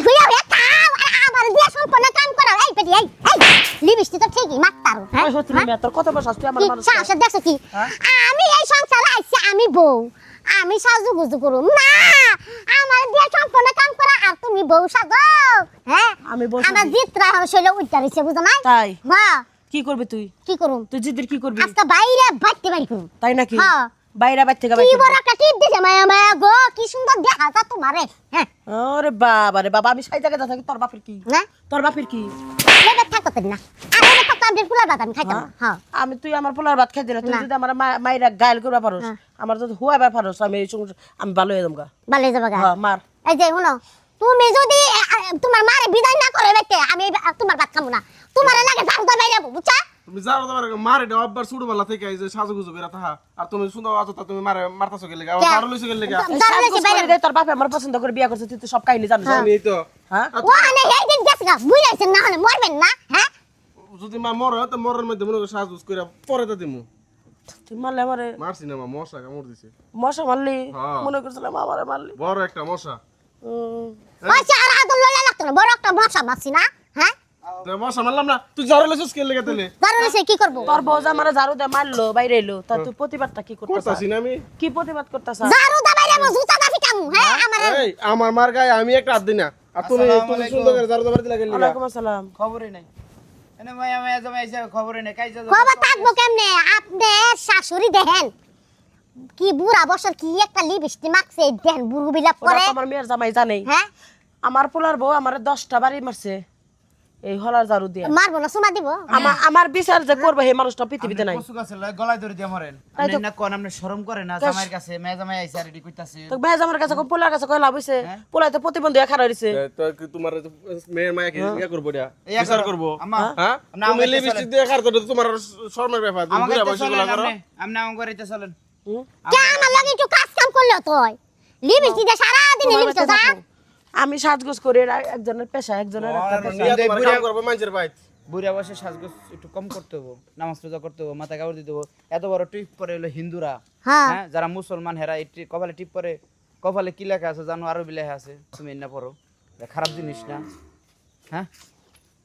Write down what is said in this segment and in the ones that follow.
হইয়া হইয়া খাও আর আমার দিয়ে সম্পূর্ণ কাম করা এই পেটি এই লিপস্টিক তো ঠিকই মারতারো ওই সত্যি না তোর কত বছর তুই আমার মানুষ সাহস দেখছো কি আমি এই সংসারে আইছি আমি বউ আমি সাজুগুজু করুম না আমার দিয়ে সম্পূর্ণ কাম করা আর তুমি বউ সাজো হ্যাঁ আমি বউ আমার জিতরা শৈল উইতারিছে বুঝো না তাই হ্যাঁ কি করবি তুই কি করুম তুই জিদের কি করবি আজকে বাইরে বাইতে বাড়ি করুম তাই নাকি হ্যাঁ বাইরে বাইর থেকে কি বড় একটা টিপ দিছে মায়া মায়া গো কি সুন্দর দেখা যা তোমারে হ্যাঁ আরে বাবা রে বাবা আমি সাই জায়গায় থাকি তোর বাপের কি না তোর বাপের কি লেবে থাকতে পারি না আর লেবে থাকতে আমি ফুলা বাদ আমি খাইতাম না হ্যাঁ আমি তুই আমার পোলার ভাত খাই দিলে তুই যদি আমার মাইরা গাইল করবা পারোস আমার যদি হুয়াবার পারোস আমি এই আমি ভালো হয়ে যাবো ভালো যাবে গা হ্যাঁ মার এই যে শুনো তুমি যদি তোমার মারে বিদায় না করে বেতে আমি তোমার ভাত খাবো না তোমার লাগে ঝাড়ু দা বাইরে যাবো বুঝছা তুমি যাও তোমার মারে দাও আব্বার ছোটবেলা থেকে এই যে সাজুগুজু করে তাহা আর তুমি সুন্দর আছো তা তুমি মারে মারতাছো গেলে গা আর লইছো গেলে গা তোর বাপে আমার পছন্দ করে বিয়া করছে তুই তো সব কাহিনী জানিস আমি তো হ্যাঁ ও আনে এই দিন গেছ গা বুঝাইছেন না হলে মরবেন না হ্যাঁ যদি মা মরে তো মরার মধ্যে মনে করে সাজুজ করে পরে তো দিমু তুই মারলে আমারে মারছি না মা মশা কামড় দিছে মশা মারলি হ্যাঁ। মনে করছিলাম আমারে মারলি বড় একটা মশা আচ্ছা আর আদর লইলা লাগতো না বড় একটা মশা মারছি না হ্যাঁ তো মশা মারলাম না তুই ঝাড়ু লইছিস কে লেগে তাহলে ঝাড়ু লইছে কি করব তোর বউ যে আমারে ঝাড়ু দিয়ে মারলো বাইরে এলো তা তুই প্রতিবাদটা কি করতেছ করতাছি না আমি কি প্রতিবাদ করতেছ ঝাড়ু দা বাইরে মো জুতা দা ফিটামু হ্যাঁ আমার এই আমার মার গায়ে আমি একটা হাত দিই না আর তুমি তুমি সুন্দর করে ঝাড়ু দাবার দিলা গেলি গা ওয়ালাইকুম আসসালাম খবরই নাই এনে মায়া মায়া জমা এসে খবরই নাই কাই যাও কবা থাকবো কেমনে আপনি শাশুড়ি দেখেন কি বুড়া বছর কি একটা লিপস্টিক মাখছে দেন বুড়ু বিলাপ ওরা করে তো আমার মেয়ের জামাই জানেই হ্যাঁ আমার পোলার বউ আমারে 10টা বাড়ি মারছে এই হলার ঝাড়ু দিয়ে মারবো না সুমা দিব আমার বিচার যে করবে হে মানুষটা পৃথিবীতে নাই কসু গাছে গলায় ধরে দিয়ে মরেন আপনি না কোন আপনি শরম করে না জামাইয়ের কাছে মেয়ে জামাই আইছে আর এডি কইতাছে তো ভাই আমার কাছে পোলার কাছে কই লাভ হইছে পোলাই তো প্রতিবন্ধী খাড়া হইছে তো কি তোমার মেয়ের মায়া কি ইয়া করবো দিয়া বিচার করবো আম্মা হ্যাঁ তুমি লিপস্টিক দিয়ে খার তো তোমার শর্মের ব্যাপার তুমি আমাকে বুড়া তো বয়সে চলেন গুলা করো আপনি আমন করিতে চলেন কে আমার লাগে একটু কাজ কাম করলো তুই লিপস্টিক দিয়ে সারা দিন লিপস্টিক যা আমি সাজগোজ করি একজনের পেশা একজনের একটা পেশা নিয়া তোমার কাম করবো মানুষের ভাই বুড়া বয়সে সাজগোজ একটু কম করতে হবে নামাজ রোজা করতে হবে মাথা কাপড় দিতে হবে এত বড় টিপ পরে হলো হিন্দুরা হ্যাঁ হ্যাঁ যারা মুসলমান হেরা এই কপালে টিপ পরে কপালে কি লেখা আছে জানো আরবি লেখা আছে তুমি না পড়ো এটা খারাপ জিনিস না হ্যাঁ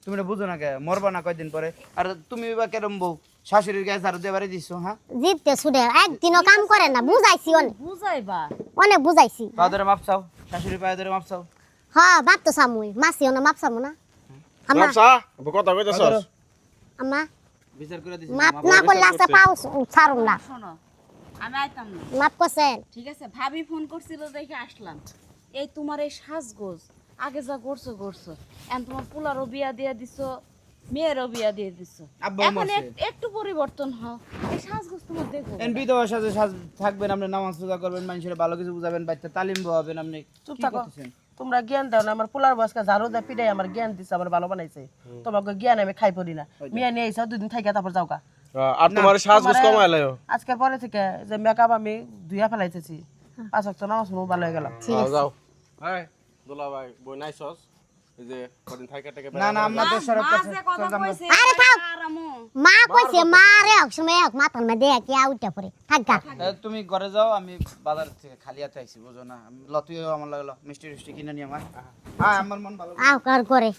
তুমি এটা বুঝো না কে মরবা না কয়দিন পরে আর তুমি বা কেরম বউ শাশুড়ির গায়ে ঝাড়ু দিয়ে বাড়ি দিছো হ্যাঁ জিততে সুদে একদিনও কাম করে না বুঝাইছি অনেক বুঝাইবা অনেক বুঝাইছি পা ধরে মাপ চাও শাশুড়ি পায়ে ধরে মাপ চাও হ্যাঁ বাপ তো সামুই মাসিও না মাপ সামু না আম্মা বাপসা কথা কইতাছস আম্মা বিচার করে দিছি মাপ না করলে আছে পাও ছাড়ুম না শোনো আমি আইতাম না মাপ করছেন ঠিক আছে ভাবি ফোন করছিল দেখে আসলাম এই তোমার এই সাজগোজ আগে যা করছো এখন তোমার পোলারও বিয়া দিয়ে দিছো মেয়েরও বিয়া দিয়ে দিছো আব্বা এখন মরছে। একটু পরিবর্তন হও এই সাজগোজ তোমার দেখো এন বিধবা সাজে থাকবেন আপনি নামাজ রোজা করবেন মানুষের ভালো কিছু বুঝাবেন বাচ্চা তালিম দেওয়াবেন আপনি চুপ কি থাকো করতেছেন? তোমরা জ্ঞান দাও না আমার পোলার বয়সকে ঝাড়ু দিয়ে পিটাই আমার জ্ঞান দিছে আমার ভালো বানাইছে তোমাকে জ্ঞান আমি খাই পড়ি না মিয়া নিয়ে এসে 2 দিন থাকি তারপর যাও কা আর তোমার সাজগোজ কমাইলাও আজকের পরে থেকে যে মেকআপ আমি ধুইয়া ফেলাইতেছি 5 ওয়াক্ত নামাজ পড়ব ভালো হয়ে গেলাম ঠিক আছে যাও এই দুলা ভাই বই নাইছস এই যে কদিন থাইকা টাকা না না আপনাদের সরব কাছে আরে থাক আরামো মা কইছে মা রে সময় এক মাথার মধ্যে কি আউটে পড়ে থাক গা তুমি ঘরে যাও আমি বাজার থেকে খালি হাতে আইছি বুঝো না লতুইও আমার লাগলো মিষ্টি টিষ্টি কিনে নিয়ে আমার হ্যাঁ আমার মন ভালো আও কার করে